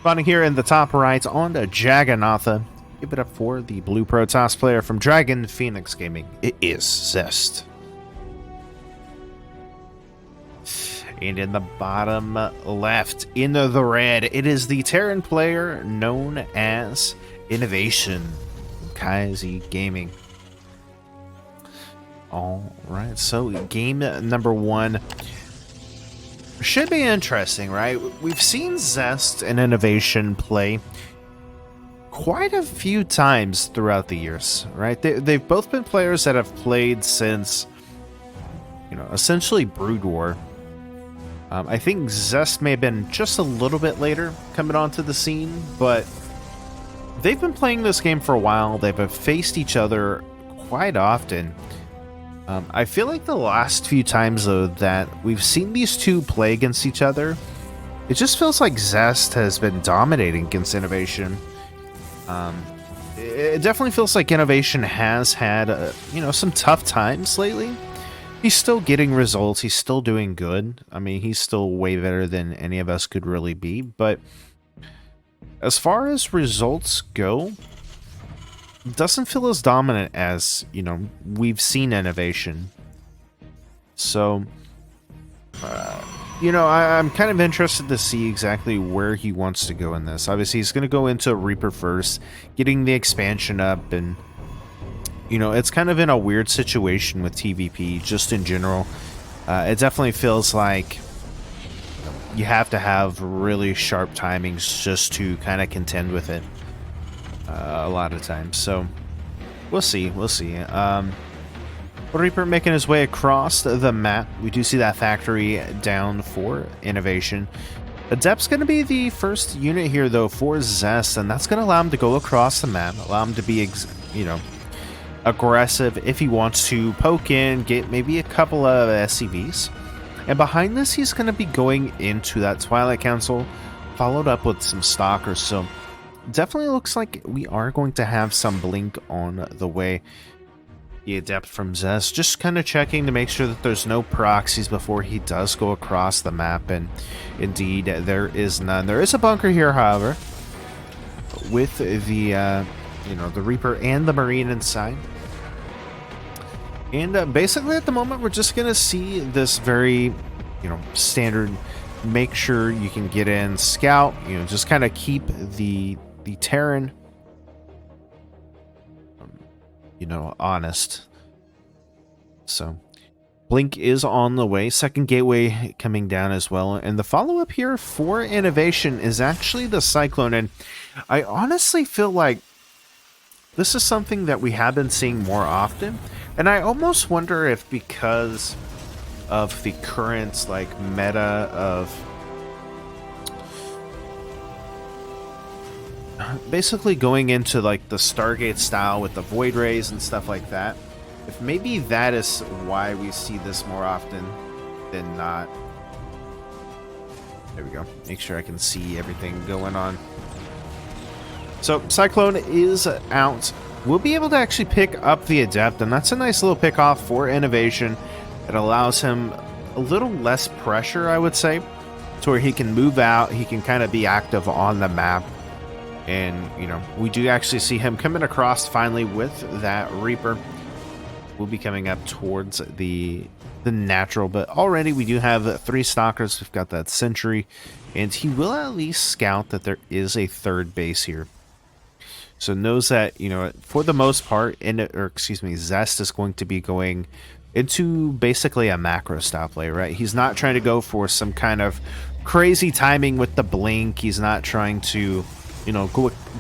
Spawning here in the top right on the Jagannatha. Give it up for the blue Protoss player from Dragon Phoenix Gaming. It is ZEST. And in the bottom left, in the red, it is the Terran player known as Innovation from Kazi Gaming. Alright, so game number one should be interesting, right? We've seen ZEST and Innovation play quite a few times throughout the years, right? They've both been players that have played since, essentially Brood War. I think ZEST may have been just a little bit later coming onto the scene, but they've been playing this game for a while. They've faced each other quite often. I feel like the last few times, though, that we've seen these two play against each other, it just feels like ZEST has been dominating against Innovation. It definitely feels like Innovation has had, some tough times lately. He's still getting results. He's still doing good. I mean, he's still way better than any of us could really be. But as far as results go, it doesn't feel as dominant as, we've seen Innovation. So, I'm kind of interested to see exactly where he wants to go in this. Obviously, he's going to go into Reaper first, getting the expansion up, and it's kind of in a weird situation with TVP, just in general. It definitely feels like you have to have really sharp timings just to kind of contend with it a lot of times. So, we'll see. Reaper making his way across the map. We do see that factory down for Innovation. Adept's going to be the first unit here, though, for ZEST, and that's going to allow him to go across the map, allow him to be, aggressive if he wants to poke in, get maybe a couple of SCVs. And behind this, he's going to be going into that Twilight Council, followed up with some Stalkers. So definitely looks like we are going to have some Blink on the way. The Adept from ZEST just kind of checking to make sure that there's no proxies before he does go across the map, and indeed there is none. There is a bunker here, however, with the the Reaper and the Marine inside. And basically at the moment we're just going to see this very, standard, make sure you can get in, scout, just kind of keep the Terran, honest. So Blink is on the way, second gateway coming down as well, and the follow-up here for Innovation is actually the Cyclone. And I honestly feel like this is something that we have been seeing more often, and I almost wonder if because of the current meta of basically going into the Stargate style with the Void Rays and stuff like that, if maybe that is why we see this more often than not. There we go. Make sure I can see everything going on. So Cyclone is out. We'll be able to actually pick up the Adept, and that's a nice little pick off for Innovation. It allows him a little less pressure, I would say, to where he can move out, he can kind of be active on the map. And, we do actually see him coming across finally with that Reaper. We'll be coming up towards the natural, but already we do have 3 Stalkers. We've got that Sentry, and he will at least scout that there is a third base here. So knows that, for the most part, ZEST is going to be going into basically a macro style play, right? He's not trying to go for some kind of crazy timing with the Blink. He's not trying to,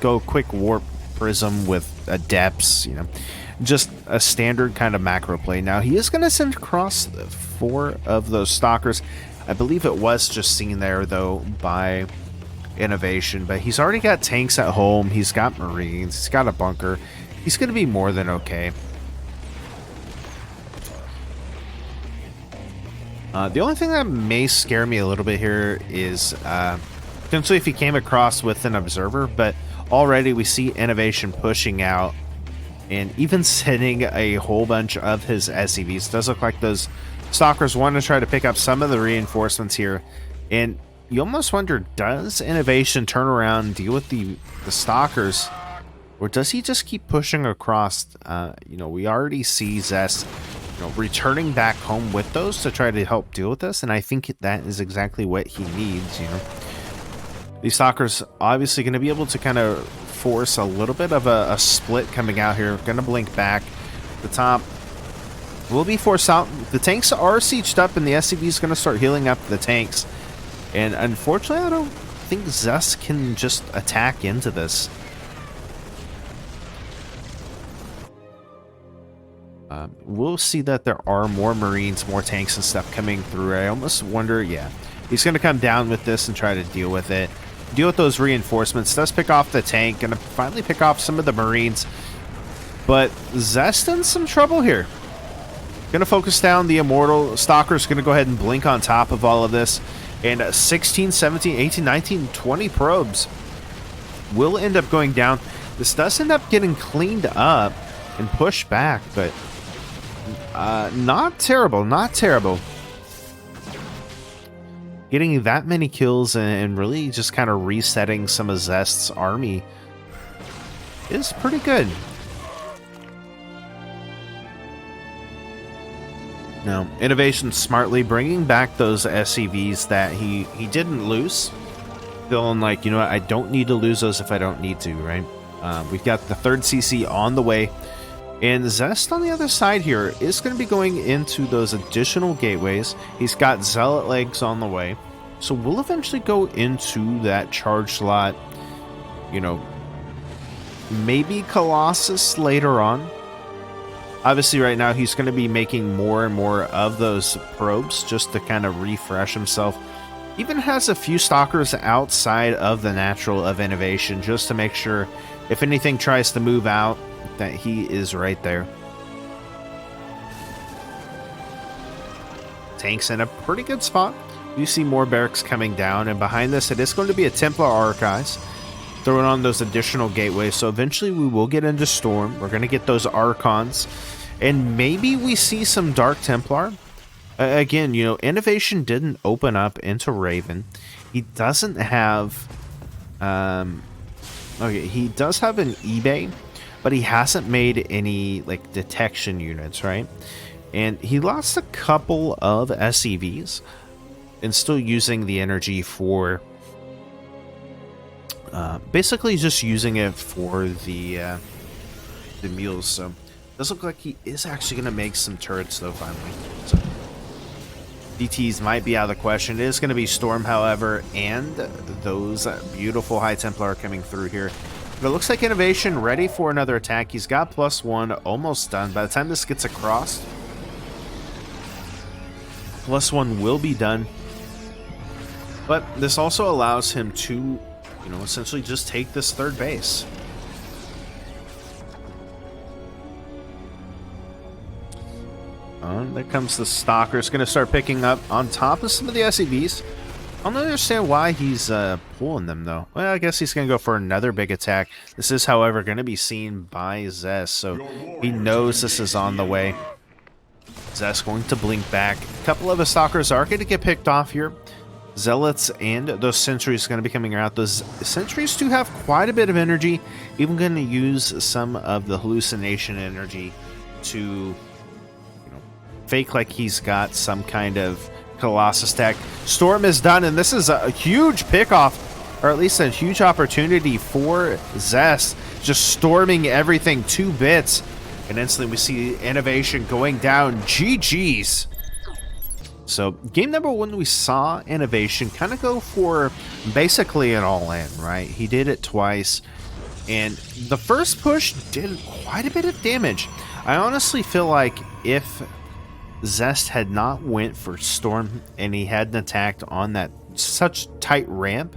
go quick warp prism with Adepts, just a standard kind of macro play. Now, he is going to send across 4 of those Stalkers. I believe it was just seen there, though, by Innovation, but he's already got tanks at home. He's got Marines. He's got a bunker. He's going to be more than okay. The only thing that may scare me a little bit here is potentially if he came across with an observer, but already we see Innovation pushing out and even sending a whole bunch of his SCVs. Does look like those Stalkers want to try to pick up some of the reinforcements here. And you almost wonder, does Innovation turn around and deal with the Stalkers? Or does he just keep pushing across? You know, we already see ZEST, you know, returning back home with those to try to help deal with this, and I think that is exactly what he needs, you know. These Stalkers obviously going to be able to kind of force a little bit of a split coming out here. Going to blink back. The top will be forced out. The tanks are sieged up, and the SCV is going to start healing up the tanks. And unfortunately, I don't think ZEST can just attack into this. We'll see that there are more Marines, more tanks and stuff coming through. I almost wonder, yeah, he's going to come down with this and try to deal with it. Deal with those reinforcements. Does pick off the tank. Going to finally pick off some of the Marines. But ZEST in some trouble here. Going to focus down the Immortal. Stalker's going to go ahead and blink on top of all of this. And 16, 17, 18, 19, 20 probes will end up going down. This does end up getting cleaned up and pushed back, but not terrible, not terrible. Getting that many kills and really just kind of resetting some of ZEST's army is pretty good. Now, Innovation smartly bringing back those SCVs that he didn't lose. Feeling like, you know what, I don't need to lose those if I don't need to, right? We've got the third CC on the way. And ZEST on the other side here is going to be going into those additional gateways. He's got Zealot legs on the way. So we'll eventually go into that charge slot. You know, maybe Colossus later on. Obviously right now he's going to be making more and more of those probes just to kind of refresh himself. Even has a few Stalkers outside of the natural of Innovation just to make sure if anything tries to move out, that he is right there. Tanks in a pretty good spot. You see more barracks coming down, and behind this it is going to be a Templar Archives throwing on those additional gateways. So eventually we will get into Storm. We're going to get those Archons, and maybe we see some Dark Templar. Again, you know, Innovation didn't open up into Raven. He doesn't have okay, he does have an eBay, but he hasn't made any like detection units, right? And he lost a couple of SCVs and still using the energy for basically just using it for the mules. So it does look like he is actually going to make some turrets though finally. So DTs might be out of the question. It is going to be Storm, however, and those beautiful High Templar are coming through here. But it looks like Innovation ready for another attack. He's got +1, almost done. By the time this gets across, +1 will be done. But this also allows him to, you know, essentially just take this third base. There comes the Stalker. It's going to start picking up on top of some of the SCVs. I don't understand why he's pulling them, though. Well, I guess he's going to go for another big attack. This is, however, going to be seen by ZEST, so he knows this is on the way. ZEST going to blink back. A couple of the Stalkers are going to get picked off here. Zealots and those Sentries are going to be coming out. Those Sentries do have quite a bit of energy. Even going to use some of the hallucination energy to fake like he's got some kind of Colossus tech. Storm is done, and this is a huge pickoff, or at least a huge opportunity for ZEST, just storming everything to bits. And instantly we see Innovation going down. GG's. So game number one, we saw Innovation kind of go for basically an all-in, right? He did it twice, and the first push did quite a bit of damage. I honestly feel like if ZEST had not went for Storm and he hadn't attacked on that such tight ramp,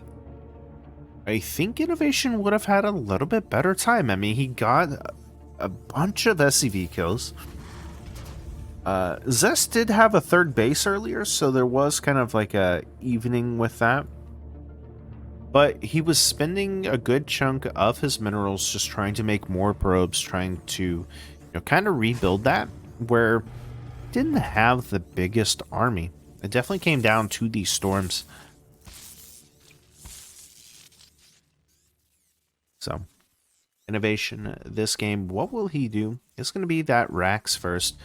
I think Innovation would have had a little bit better time. I mean, he got a bunch of SCV kills. ZEST did have a third base earlier, so there was kind of like a evening with that. But he was spending a good chunk of his minerals just trying to make more probes, trying to, you know, kind of rebuild that, where didn't have the biggest army. It definitely came down to these storms. So, innovation, this game, what will he do? It's going to be that racks first.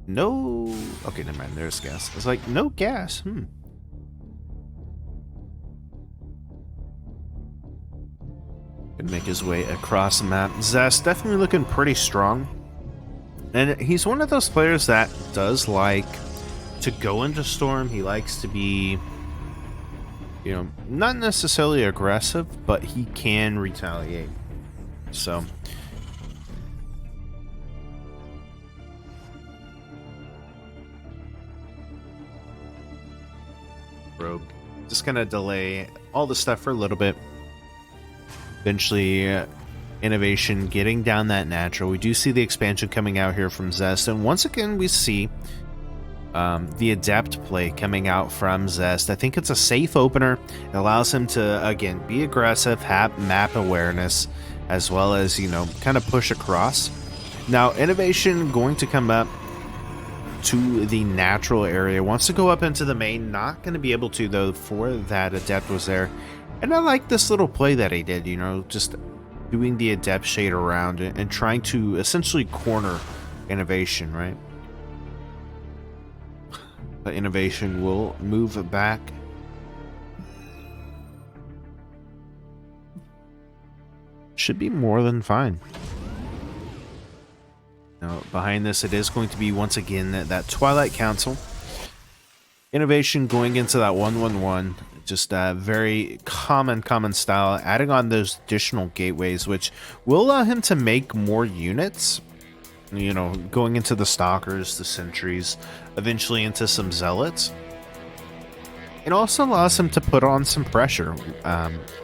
No... Okay, never mind, there's gas. It's like, no gas, Gonna make his way across the map. ZEST definitely looking pretty strong. And he's one of those players that does like to go into Storm. He likes to be, you know, not necessarily aggressive, but he can retaliate. So, Rogue, just gonna delay all the stuff for a little bit. Eventually, innovation getting down that natural. We do see the expansion coming out here from ZEST, and once again we see the adept play coming out from ZEST. I think it's a safe opener. It allows him to, again, be aggressive, have map awareness, as well as, you know, kind of push across. Now, innovation going to come up to the natural area. Wants to go up into the main. Not going to be able to, though, for that adept was there. And I like this little play that he did, you know, just doing the adept shade around and trying to essentially corner innovation, right? But innovation will move back. Should be more than fine. Now, behind this, it is going to be, once again, that Twilight Council. Innovation going into that 1-1-1. Just a very common style. Adding on those additional gateways, which will allow him to make more units. You know, going into the Stalkers, the Sentries, eventually into some Zealots. It also allows him to put on some pressure.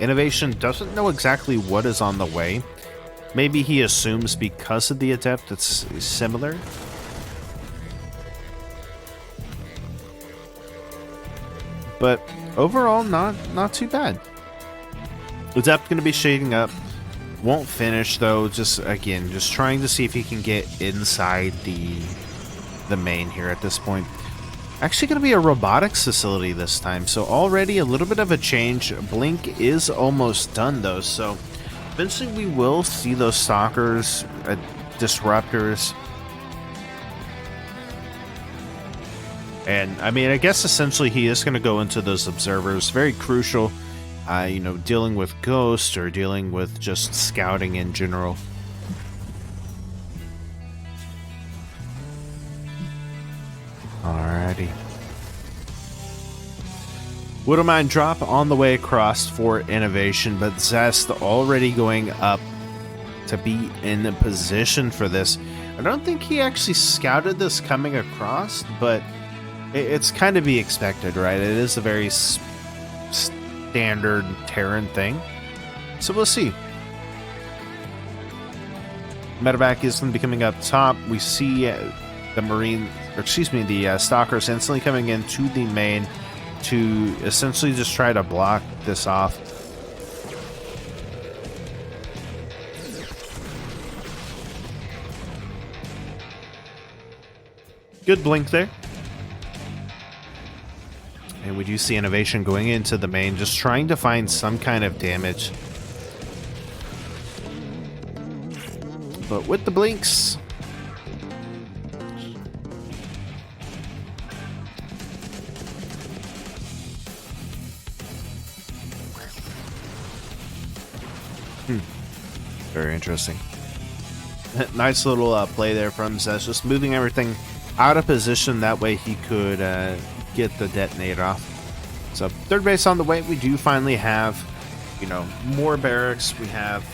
Innovation doesn't know exactly what is on the way. Maybe he assumes because of the Adept it's similar. But overall, not too bad. Adept going to be shading up. Won't finish though, just again, just trying to see if he can get inside the main here at this point. Actually going to be a robotics facility this time, so already a little bit of a change. Blink is almost done though, so eventually we will see those stalkers, disruptors. And I mean, I guess essentially he is going to go into those observers, very crucial. You know, dealing with ghosts or dealing with just scouting in general. Alrighty. Widowmine drop on the way across for innovation, but ZEST already going up to be in position for this. I don't think he actually scouted this coming across, but it's kind of be expected, right? It is a very standard Terran thing. So we'll see. Medevac is going to be coming up top. We see the Marine, or excuse me, the Stalkers instantly coming into the main to essentially just try to block this off. Good blink there. And we do see innovation going into the main, just trying to find some kind of damage. But with the blinks, very interesting. Nice little play there from ZEST, just moving everything out of position. That way he could get the detonator off. So third base on the way. We do finally have, you know, more barracks. We have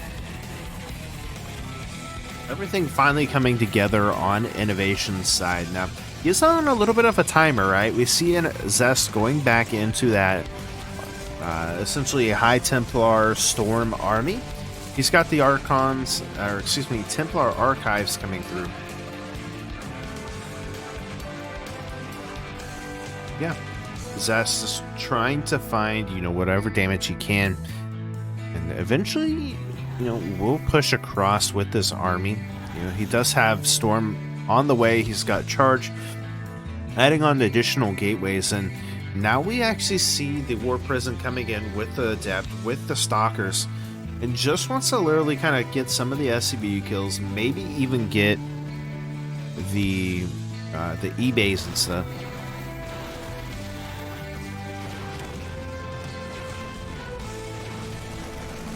everything finally coming together on innovation's side. Now he's on a little bit of a timer, right? We see ZEST going back into that essentially a High Templar Storm army. He's got the Archons, or excuse me, Templar Archives coming through. Yeah, ZEST is trying to find, you know, whatever damage he can, and eventually, you know, we'll push across with this army. You know, he does have Storm on the way. He's got Charge, adding on the additional gateways, and now we actually see the War Prison coming in with the Adept, with the Stalkers, and just wants to literally kind of get some of the SCBU kills, maybe even get the E-base and stuff.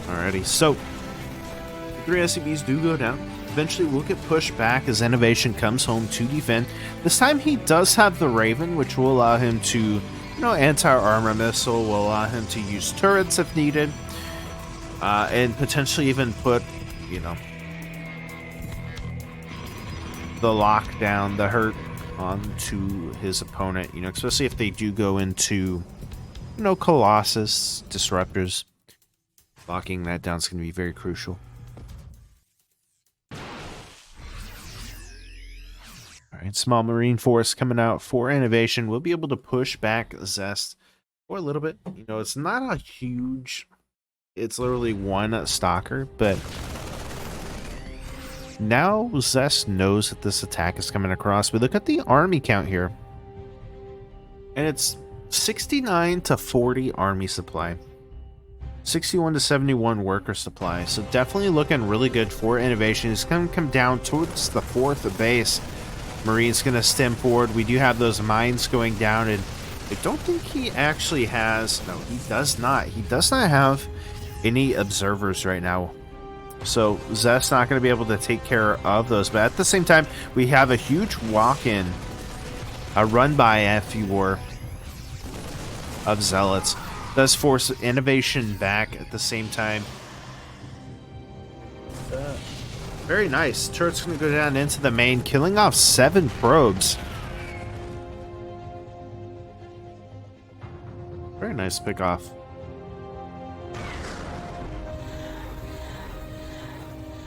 Alrighty, so 3 SCBs do go down. Eventually we'll get pushed back as Innovation comes home to defend. This time he does have the Raven, which will allow him to, you know, anti-armor missile, will allow him to use turrets if needed, and potentially even put, you know, the lockdown, the hurt onto his opponent, you know, especially if they do go into, you know, Colossus, Disruptors. Locking that down is going to be very crucial. Alright, small Marine force coming out for Innovation. We'll be able to push back ZEST for a little bit. You know, it's not a huge... It's literally one stalker, but... Now ZEST knows that this attack is coming across. We look at the army count here. And it's 69 to 40 army supply. 61 to 71 worker supply. So definitely looking really good for Innovation. It's going to come down towards the 4th base. Marine's going to stem forward. We do have those mines going down, and I don't think he actually has... No, he does not. He does not have any observers right now. So ZEST's not going to be able to take care of those. But at the same time, we have a huge walk-in, a run-by, if you were, of Zealots. Does force Innovation back at the same time. Very nice. Turret's going to go down into the main, killing off 7 probes. Very nice pick off.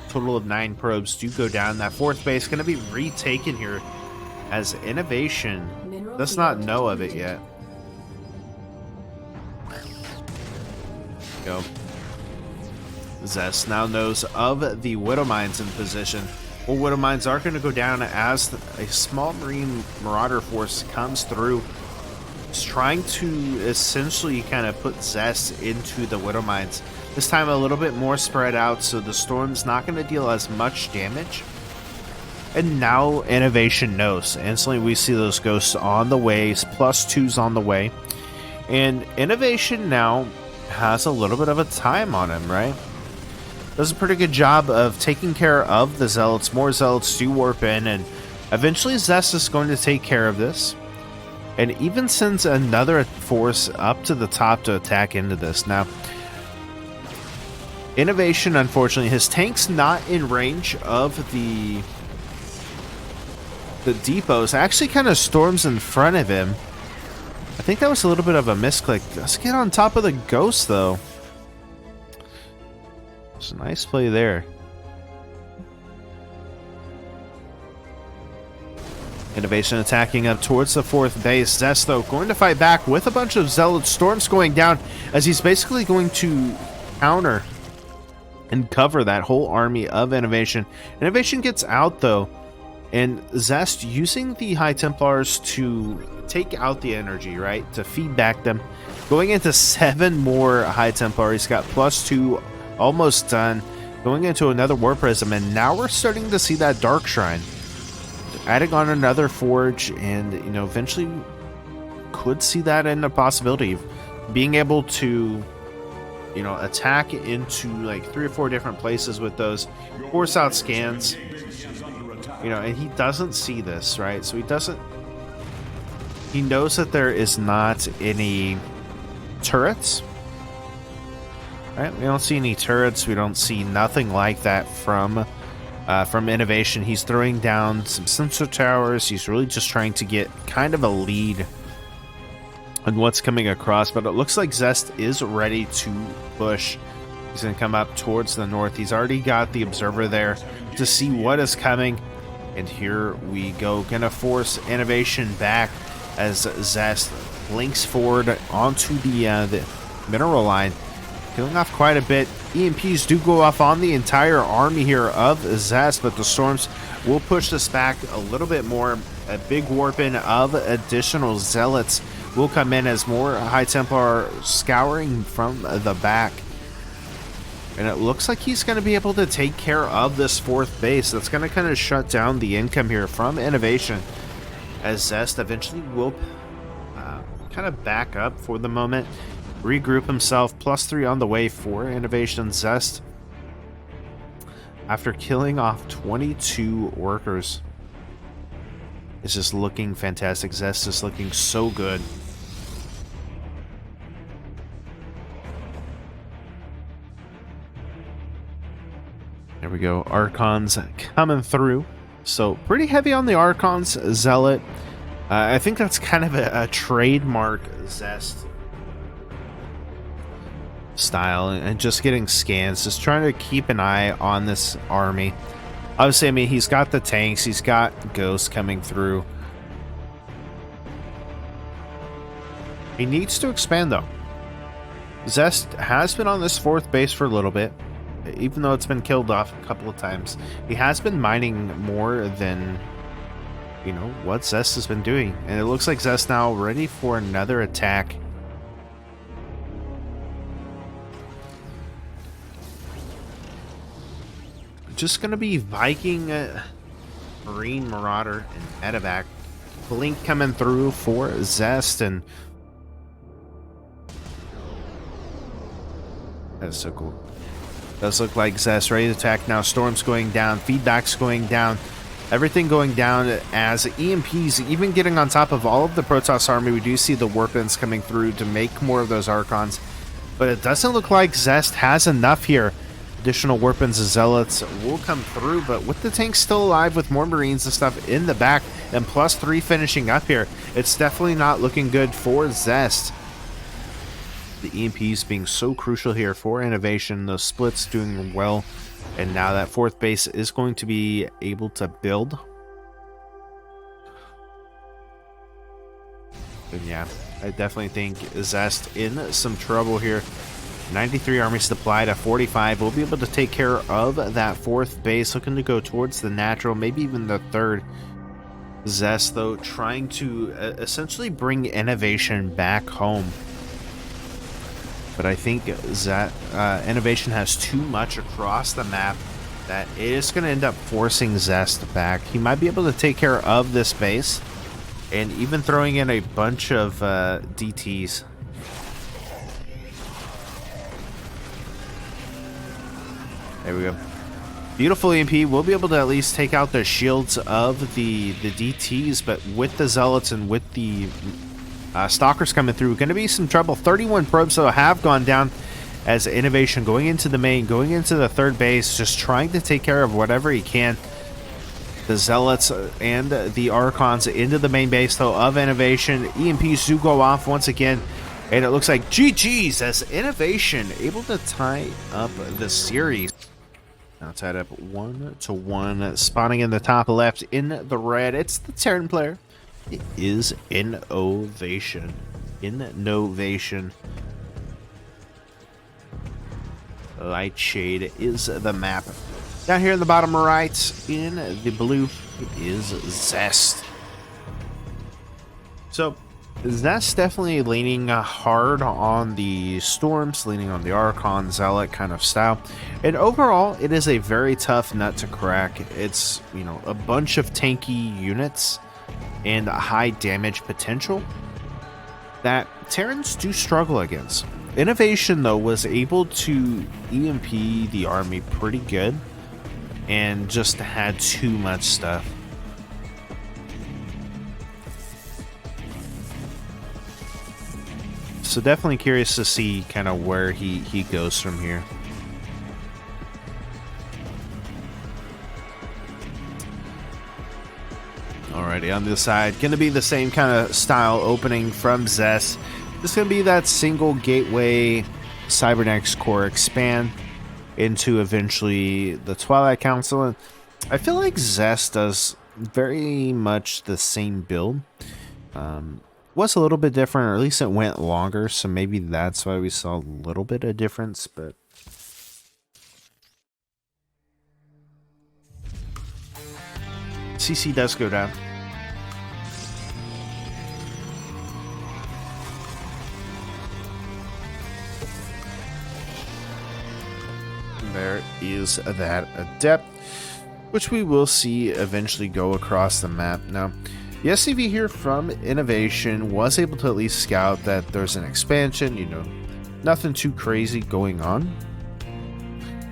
Total of 9 probes do go down. That 4th base going to be retaken here as Innovation does not know of it yet. Go. ZEST now knows of the Widow Mines in position. Well, Widow Mines are going to go down as a small Marine Marauder force comes through. It's trying to essentially kind of put ZEST into the Widow Mines. This time a little bit more spread out, so the Storm's not going to deal as much damage. And now Innovation knows. Instantly we see those ghosts on the way, +2s on the way. And Innovation now has a little bit of a time on him, right? Does a pretty good job of taking care of the Zealots. More Zealots do warp in, and eventually ZEST is going to take care of this. And even sends another force up to the top to attack into this. Now, Innovation, unfortunately, his tank's not in range of the depots. Actually kind of storms in front of him. I think that was a little bit of a misclick. Let's get on top of the ghost, though. It's a nice play there. Innovation attacking up towards the 4th base. ZEST, though, going to fight back with a bunch of Zealot Storms going down, as he's basically going to counter and cover that whole army of Innovation. Innovation gets out, though, and ZEST using the High Templars to take out the energy, right? To feed back them. Going into 7 more High Templars. He's got +2, almost done. Going into another War Prism, and now we're starting to see that Dark Shrine. Adding on another Forge, and, you know, eventually could see that in a possibility of being able to, you know, attack into like 3 or 4 different places with those force out scans. You know, and he doesn't see this, right? So he knows that there is not any turrets, right? We don't see any turrets. We don't see nothing like that from Innovation. He's throwing down some sensor towers. He's really just trying to get kind of a lead on what's coming across, but it looks like ZEST is ready to push. He's going to come up towards the north. He's already got the observer there to see what is coming. And here we go. Going to force Innovation back as ZEST links forward onto the mineral line. Killing off quite a bit. EMPs do go off on the entire army here of ZEST, but the Storms will push this back a little bit more. A big warp-in of additional Zealots will come in as more High Templar are scouring from the back. And it looks like he's going to be able to take care of this fourth base. That's going to kind of shut down the income here from Innovation, as ZEST eventually will kind of back up for the moment, regroup himself. +3 on the way for Innovation. ZEST, after killing off 22 workers, is just looking fantastic. ZEST is looking so good. There we go. Archons coming through. So pretty heavy on the Archons. Zealot. I think that's kind of a trademark ZEST style. And just getting scans. Just trying to keep an eye on this army. Obviously, I mean, he's got the tanks. He's got ghosts coming through. He needs to expand, though. ZEST has been on this fourth base for a little bit. Even though it's been killed off a couple of times, he has been mining more than, you know, what ZEST has been doing. And it looks like ZEST now ready for another attack. Just going to be Viking, Marine, Marauder, and Medevac. Blink coming through for ZEST, and that's so cool. Does look like ZEST ready to attack now. Storm's going down. Feedback's going down. Everything going down as EMP's even getting on top of all of the Protoss army. We do see the weapons coming through to make more of those Archons. But it doesn't look like ZEST has enough here. Additional weapons and Zealots will come through. But with the tanks still alive, with more Marines and stuff in the back, and +3 finishing up here, it's definitely not looking good for ZEST. The EMPs being so crucial here for Innovation. Those splits doing well. And now that fourth base is going to be able to build. And yeah, I definitely think ZEST in some trouble here. 93 armies deployed at 45. We'll be able to take care of that fourth base. Looking to go towards the natural, maybe even the third. ZEST, though, trying to essentially bring Innovation back home. But I think that Innovation has too much across the map that it is going to end up forcing ZEST back. He might be able to take care of this base and even throwing in a bunch of DTs. There we go. Beautiful EMP. We'll be able to at least take out the shields of the DTs, but with the Zealots and with the Stalkers coming through, going to be some trouble. 31 probes, though, have gone down as Innovation going into the main, going into the third base, just trying to take care of whatever he can. The Zealots and the Archons into the main base, though, of Innovation. EMPs do go off once again, and it looks like GG's as Innovation able to tie up the series. Now tied up 1-1, spawning in the top left in the red. It's the Terran player. It is Innovation. Innovation. Light shade is the map. Down here in the bottom right, in the blue, it is ZEST. So, ZEST definitely leaning hard on the Storms, leaning on the Archon, Zealot kind of style. And overall, it is a very tough nut to crack. It's, you know, a bunch of tanky units and high damage potential that Terrans do struggle against. Innovation, though, was able to EMP the army pretty good and just had too much stuff. So definitely curious to see kind of where he goes from here. Alrighty, on this side, going to be the same kind of style opening from ZEST. This is going to be that single gateway Cybernetics core expand into eventually the Twilight Council. And I feel like ZEST does very much the same build. Was a little bit different, or at least it went longer, so maybe that's why we saw a little bit of difference, but CC does go down. there is that adept, which we will see eventually go across the map. Now, the SCV here from Innovation was able to at least scout that there's an expansion, you know, nothing too crazy going on.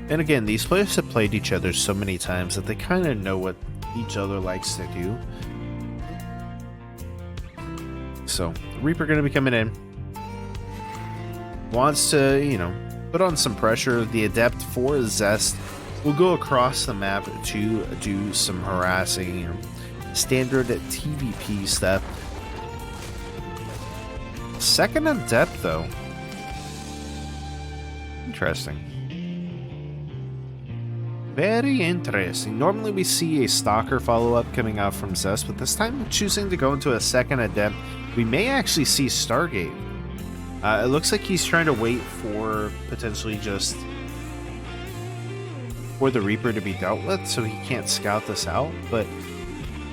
And again, these players have played each other so many times that they kind of know what each other likes to do. So, Reaper going to be coming in. Wants to, you know, put on some pressure. The Adept for ZEST will go across the map to do some harassing, you know, standard TVP stuff. Second Adept, though. Interesting. Very interesting. Normally we see a Stalker follow-up coming out from ZEST, but this time choosing to go into a second Adept. We may actually see Stargate. It looks like he's trying to wait for potentially just for the Reaper to be dealt with so he can't scout this out, but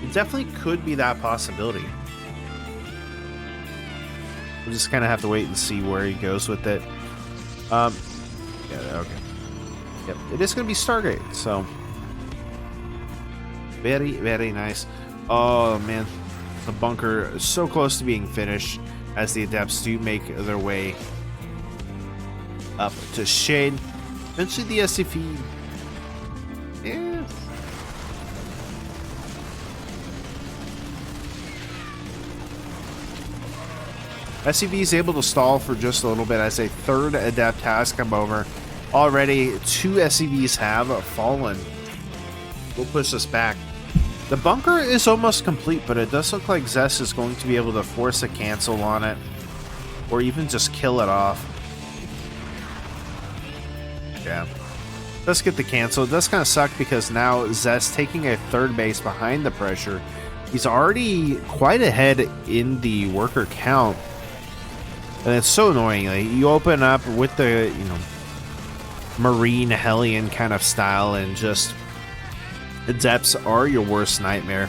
it definitely could be that possibility. We'll just kind of have to wait and see where he goes with it. Yeah, okay. Yep, it is going to be Stargate, so very, very nice. Oh, man. The bunker is so close to being finished as the Adepts do make their way up to Shade. Eventually the SCV... Yeah. SCV is able to stall for just a little bit as a third Adept has come over. Already, 2 SCVs have fallen. We'll push this back. The bunker is almost complete, but it does look like ZEST is going to be able to force a cancel on it, or even just kill it off. Yeah. Let's get the cancel. It does kind of suck because now ZEST taking a third base behind the pressure. He's already quite ahead in the worker count. And it's so annoying. Like, you open up with the, you know, Marine Hellion kind of style, and just Adepts are your worst nightmare.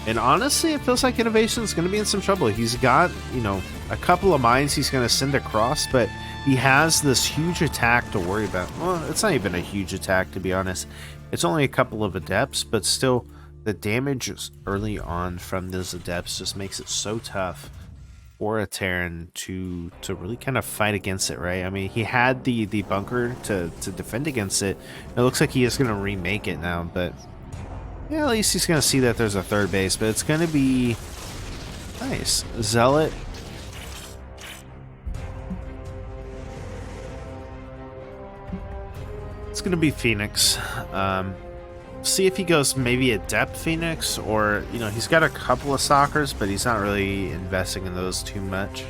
And honestly, it feels like Innovation is going to be in some trouble. He's got, you know, a couple of mines he's going to send across, but he has this huge attack to worry about. Well, it's not even a huge attack, to be honest. It's only a couple of Adepts, but still, the damage early on from those Adepts just makes it so tough for a Terran to really kind of fight against it, right? I mean, he had the bunker to defend against it. It looks like he is going to remake it now, but yeah, at least he's going to see that there's a third base, but it's going to be nice. Zealot. It's going to be Phoenix. See if he goes maybe Adept Phoenix, or, you know, he's got a couple of Stalkers, but he's not really investing in those too much.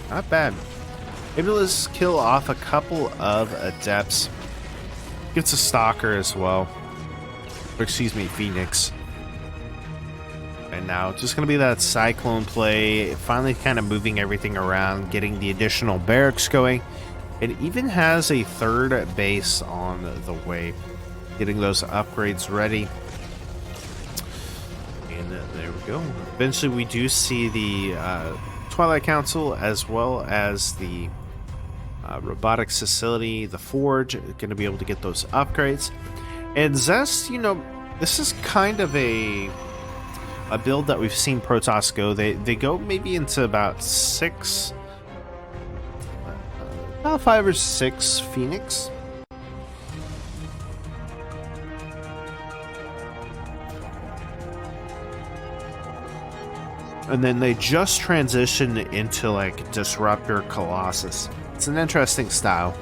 Not bad. Maybe let's kill off a couple of Adepts. Gets a Stalker as well. Or, excuse me, Phoenix. And now just going to be that Cyclone play, finally kind of moving everything around, getting the additional barracks going. It even has a third base on the way, getting those upgrades ready. And there we go. Eventually we do see the Twilight Council, as well as the robotics facility, the forge, going to be able to get those upgrades. And ZEST, you know, this is kind of a build that we've seen Protoss go. They go maybe into about 5 or 6 Phoenix. And then they just transition into like Disruptor Colossus. It's an interesting style.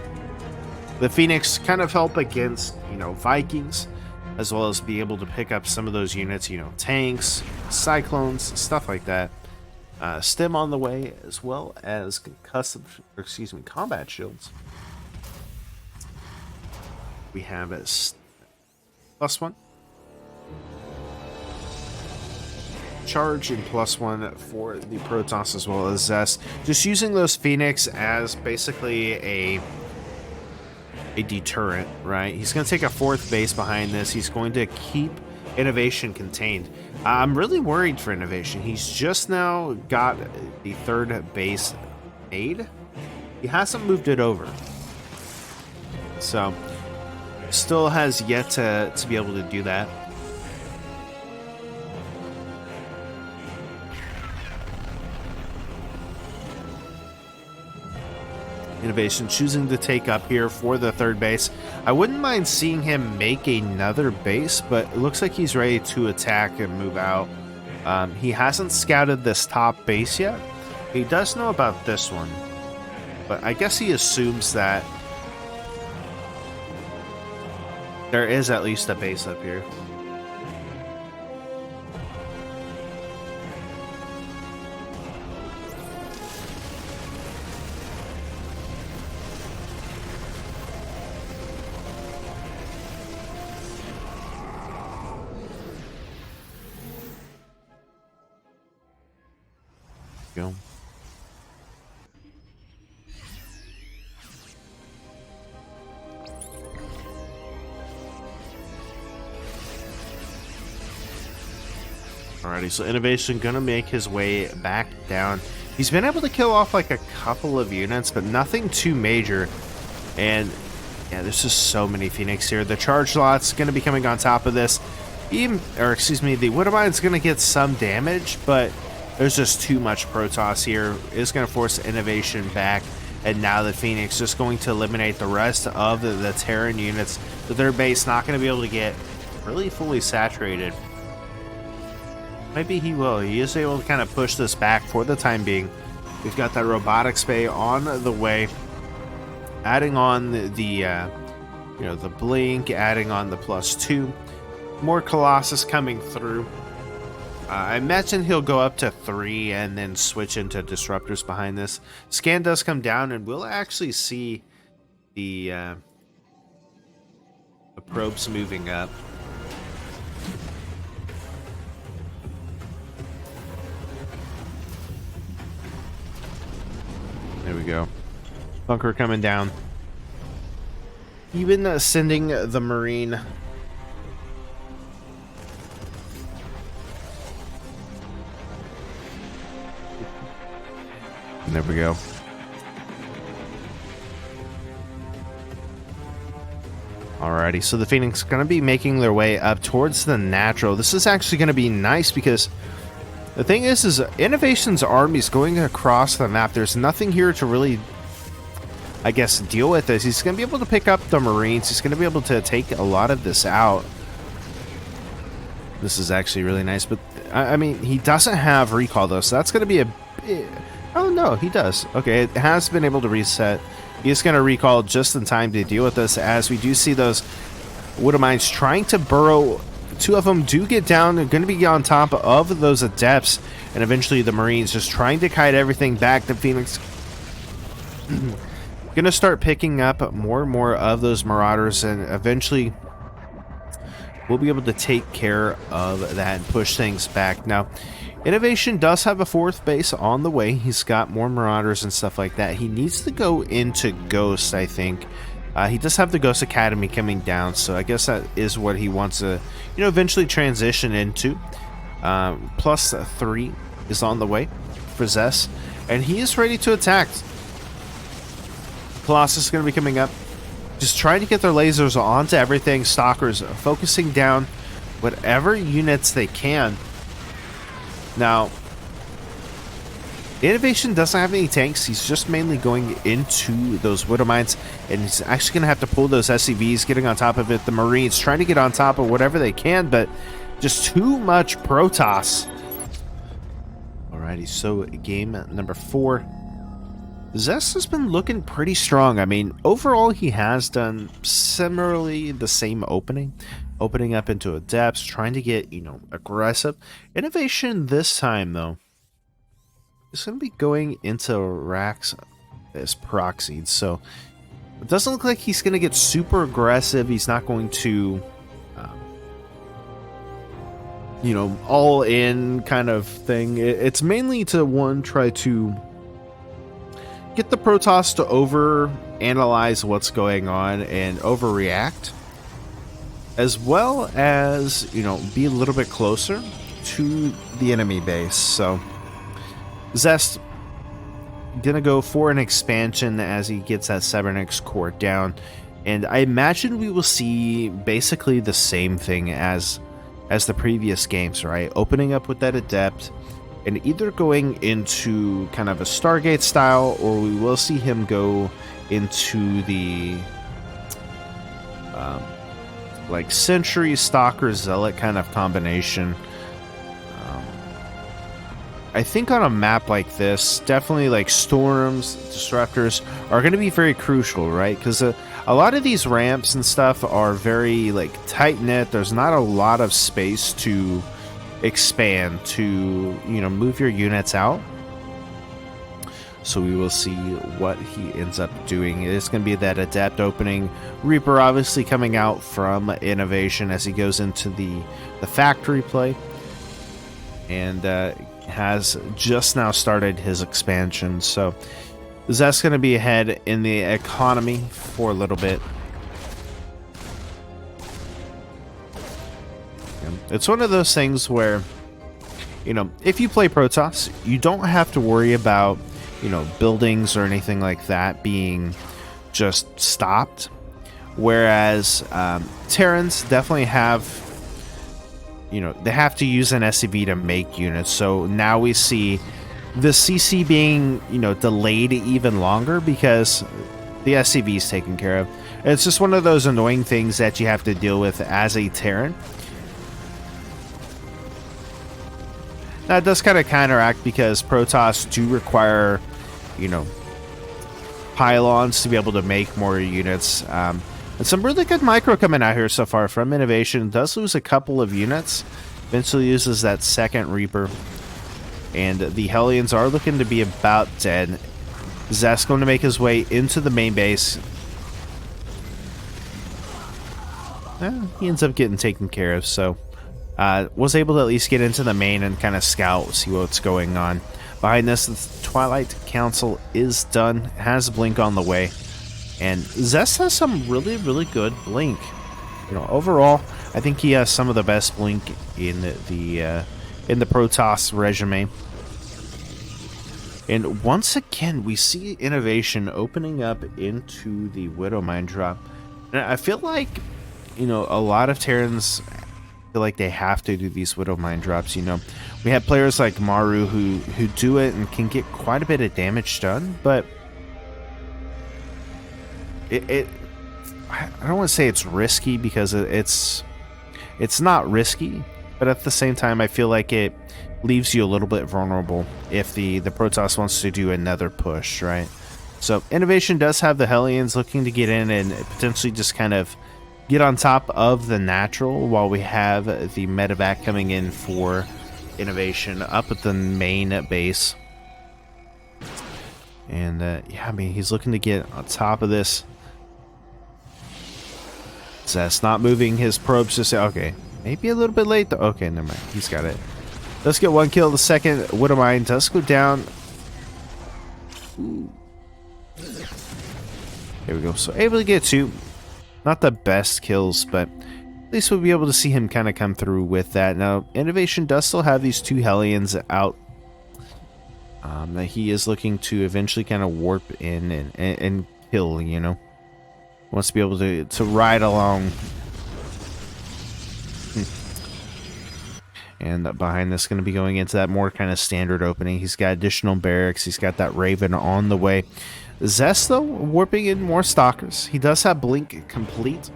The Phoenix kind of help against, you know, Vikings, as well as be able to pick up some of those units, you know, tanks, cyclones, stuff like that. Stim on the way, as well as combat shields. We have a +1 charge and +1 for the Protoss, as well as ZEST. Just using those Phoenix as basically a deterrent, right? He's going to take a 4th base behind this. He's going to keep Innovation contained. I'm really worried for Innovation. He's just now got the 3rd base made. He hasn't moved it over. So, still has yet to be able to do that. Innovation choosing to take up here for the third base. I wouldn't mind seeing him make another base, but it looks like he's ready to attack and move out. He hasn't scouted this top base yet. He does know about this one, but I guess he assumes that there is at least a base up here. Go. Alrighty, so Innovation gonna make his way back down. He's been able to kill off like a couple of units, but nothing too major. And yeah, there's just so many Phoenix here. The charge lot's gonna be coming on top of this. The Widowmine's gonna get some damage, but there's just too much Protoss here. It's going to force Innovation back, and now the Phoenix just going to eliminate the rest of the Terran units. The third base not going to be able to get really fully saturated. Maybe he will. He is able to kind of push this back for the time being. We've got that robotics bay on the way, adding on the blink, adding on the +2, more Colossus coming through. I imagine he'll go up to 3 and then switch into disruptors behind this. Scan does come down, and we'll actually see the probes moving up. There we go. Bunker coming down. Even sending the Marine. There we go. Alrighty, so the Phoenix going to be making their way up towards the natural. This is actually going to be nice because the thing is Innovation's army is going across the map. There's nothing here to really, I guess, deal with this. He's going to be able to pick up the Marines. He's going to be able to take a lot of this out. This is actually really nice, but I mean, he doesn't have recall though, so that's going to be a bit... Oh, no, he does. Okay, it has been able to reset. He's going to recall just in time to deal with this, as we do see those Widowmines trying to burrow. 2 of them do get down. They're going to be on top of those Adepts, and eventually the Marines just trying to kite everything back. The Phoenix going to start picking up more and more of those Marauders, and eventually we'll be able to take care of that and push things back. Now, Innovation does have a 4th base on the way. He's got more Marauders and stuff like that. He needs to go into Ghost, I think. He does have the Ghost Academy coming down, so I guess that is what he wants to, eventually transition into. +3 is on the way for ZEST, and he is ready to attack. Colossus is going to be coming up, just trying to get their lasers onto everything. Stalkers focusing down whatever units they can. Now, Innovation doesn't have any tanks. He's just mainly going into those Widowmines, and he's actually going to have to pull those SCVs, getting on top of it. The Marines trying to get on top of whatever they can, but just too much Protoss. Alrighty, so game number 4. ZEST has been looking pretty strong. I mean, overall, he has done similarly the same opening up into a depths, trying to get, aggressive. Innovation this time, though, is going to be going into racks as proxied, so it doesn't look like he's going to get super aggressive. He's not going to, all in kind of thing. It's mainly to, try to get the Protoss to over-analyze what's going on and overreact, as well as, be a little bit closer to the enemy base. So ZEST, gonna go for an expansion as he gets that Cybernetics core down, and I imagine we will see basically the same thing as the previous games, right? Opening up with that Adept, and either going into kind of a Stargate style, or we will see him go into the like Sentry, Stalker, Zealot kind of combination. I think on a map like this, definitely like Storms, Disruptors are going to be very crucial, right? Because a lot of these ramps and stuff are very like tight-knit. There's not a lot of space to expand, to, you know, move your units out. So we will see what he ends up doing. It's going to be that Adept opening. Reaper obviously coming out from Innovation as he goes into the factory play. And has just now started his expansion. So ZEST's going to be ahead in the economy for a little bit. It's one of those things where, you know, if you play Protoss, you don't have to worry about, you know, buildings or anything like that being just stopped. Whereas Terrans definitely have, you know, they have to use an SCV to make units. So now we see the CC being, you know, delayed even longer because the SCV is taken care of. It's just one of those annoying things that you have to deal with as a Terran. Now, it does kind of counteract because Protoss do require, you know, pylons to be able to make more units. And some really good micro coming out here so far from Innovation. Does lose a couple of units. Eventually uses that second Reaper. And the Hellions are looking to be about dead. ZEST going to make his way into the main base. He ends up getting taken care of, so was able to at least get into the main and kind of scout, see what's going on. Behind this, the Twilight Council is done, has Blink on the way, and ZEST has some really, really good Blink. You know, overall, I think he has some of the best Blink in the Protoss resume. And once again, we see Innovation opening up into the Widow Mine drop. And I feel like, you know, a lot of Terrans feel like they have to do these Widow Mine drops. You know, we have players like Maru who do it and can get quite a bit of damage done, but I don't want to say it's risky because it's not risky, but at the same time, I feel like it leaves you a little bit vulnerable if the Protoss wants to do another push, right? So Innovation does have the Hellions looking to get in and potentially just kind of get on top of the natural, while we have the medevac coming in for Innovation up at the main base. And yeah, I mean, he's looking to get on top of this. ZEST not moving his probes to say, okay, maybe a little bit late though. Okay, never mind, he's got it. Let's get one kill. The second Widow Mine does go down. Ooh. There we go. So able to get two. Not the best kills, but at least we'll be able to see him kind of come through with that. Now, Innovation does still have these two Hellions out. That he is looking to eventually kind of warp in and kill, you know. Wants to be able to ride along. And behind this, going to be going into that more kind of standard opening. He's got additional barracks. He's got that Raven on the way. ZEST, though, warping in more Stalkers. He does have Blink complete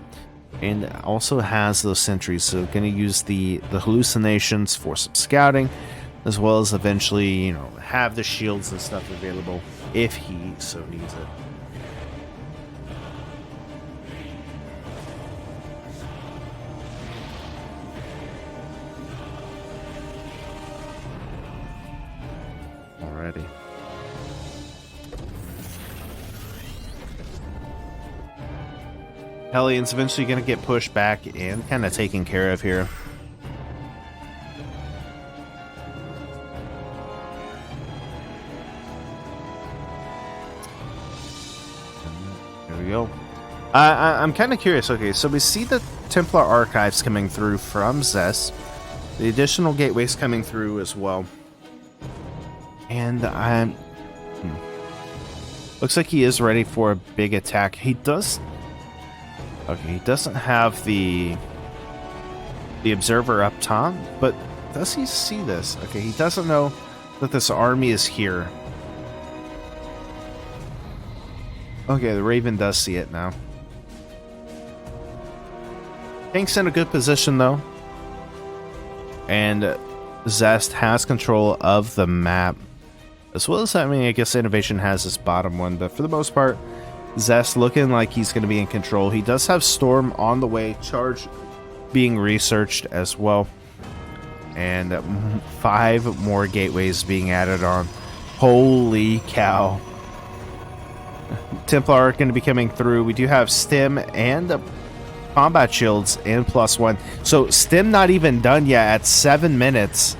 and also has those sentries. So going to use the hallucinations for some scouting, as well as eventually, you know, have the shields and stuff available if he so needs it. Alrighty. Hellions eventually going to get pushed back and kind of taken care of here. There we go. I'm kind of curious. Okay, so we see the Templar archives coming through from ZEST. The additional gateways coming through as well. And Looks like he is ready for a big attack. He does... Okay, he doesn't have the observer up top, but does he see this? Okay, he doesn't know that this army is here. Okay, the Raven does see it now. Tank's in a good position, though. And ZEST has control of the map. As well as, I mean, I guess Innovation has this bottom one, but for the most part, ZEST looking like he's going to be in control. He does have Storm on the way, Charge being researched as well. And 5 more gateways being added on. Holy cow. Templar are going to be coming through. We do have Stim and combat shields and +1. So Stim not even done yet at 7 minutes.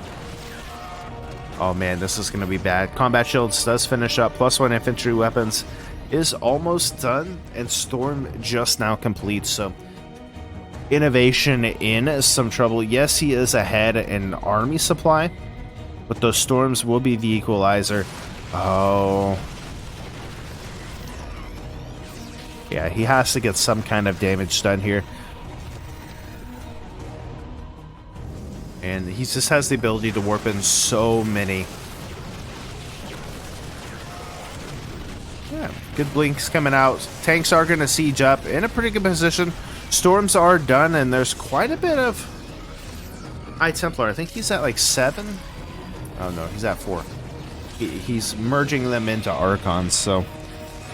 Oh man, this is going to be bad. Combat shields does finish up. +1 infantry weapons is almost done. And Storm just now complete. So Innovation in some trouble. Yes, he is ahead in army supply, but those storms will be the equalizer. Oh. Yeah, he has to get some kind of damage done here. And he just has the ability to warp in so many. Yeah, good blinks coming out. Tanks are going to siege up in a pretty good position. Storms are done, and there's quite a bit of High Templar. I think he's at like 7. Oh no, he's at 4. He's merging them into Archons, so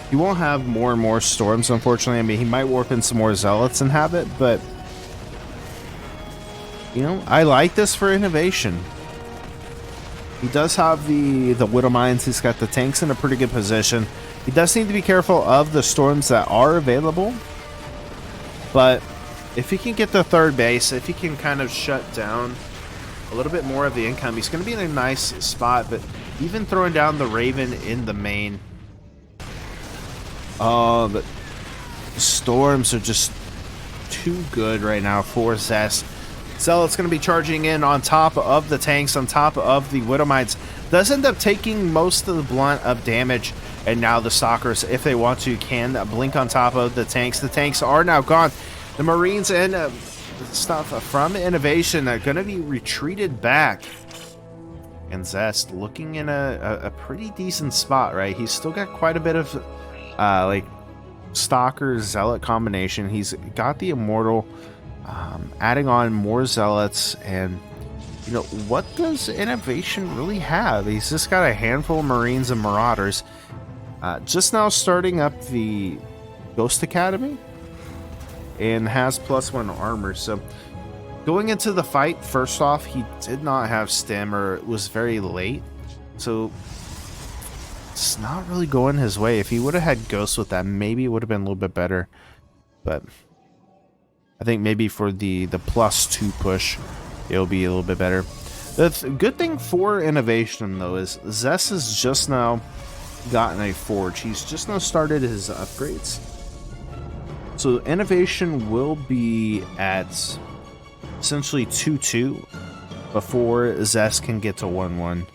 he won't have more and more Storms, unfortunately. I mean, he might warp in some more Zealots and have it, but you know, I like this for Innovation. He does have the Widow Mines. He's got the tanks in a pretty good position. He does need to be careful of the Storms that are available. But if he can get the third base, if he can kind of shut down a little bit more of the income, he's going to be in a nice spot. But even throwing down the Raven in the main. Oh, the Storms are just too good right now for ZEST. Zealot's going to be charging in on top of the tanks, on top of the Widow Mines. Does end up taking most of the blunt of damage. And now the Stalkers, if they want to, can blink on top of the tanks. The tanks are now gone. The Marines and stuff from Innovation are going to be retreated back. And ZEST looking in a pretty decent spot, right? He's still got quite a bit of like Stalker Zealot combination. He's got the Immortal, adding on more Zealots. And you know, what does Innovation really have? He's just got a handful of Marines and Marauders. Just now starting up the Ghost Academy and has +1 armor. So going into the fight, first off, he did not have Stim, or it was very late. So it's not really going his way. If he would have had Ghost with that, maybe it would have been a little bit better. But I think maybe for the +2 push, it'll be a little bit better. The good thing for Innovation, though, is ZEST has just now gotten a forge. He's just now started his upgrades. So Innovation will be at essentially 2-2 before ZEST can get to 1-1.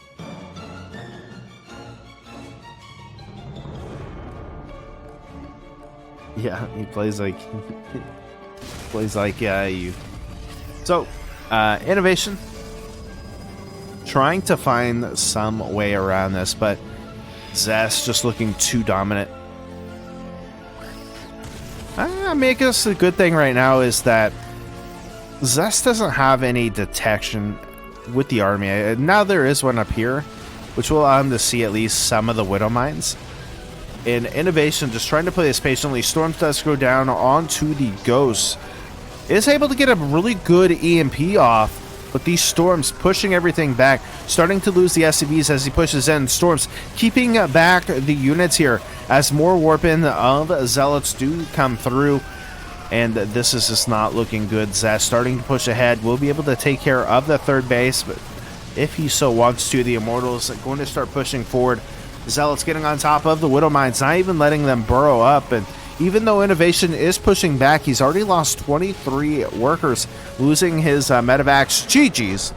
Yeah, he plays like you. So Innovation trying to find some way around this, but ZEST just looking too dominant. I guess the good thing right now is that ZEST doesn't have any detection with the army. Now there is one up here, which will allow him to see at least some of the Widow Mines. In Innovation, just trying to play this patiently. Storm does go down onto the Ghost. Is able to get a really good EMP off. But these Storms pushing everything back, starting to lose the SCVs as he pushes in. Storms keeping back the units here as more warp in of Zealots do come through. And this is just not looking good. ZEST starting to push ahead. Will be able to take care of the third base, but if he so wants to, the Immortals are going to start pushing forward. Zealots getting on top of the Widow Mines, not even letting them burrow up. And even though Innovation is pushing back, he's already lost 23 workers, losing his medevacs. GG's.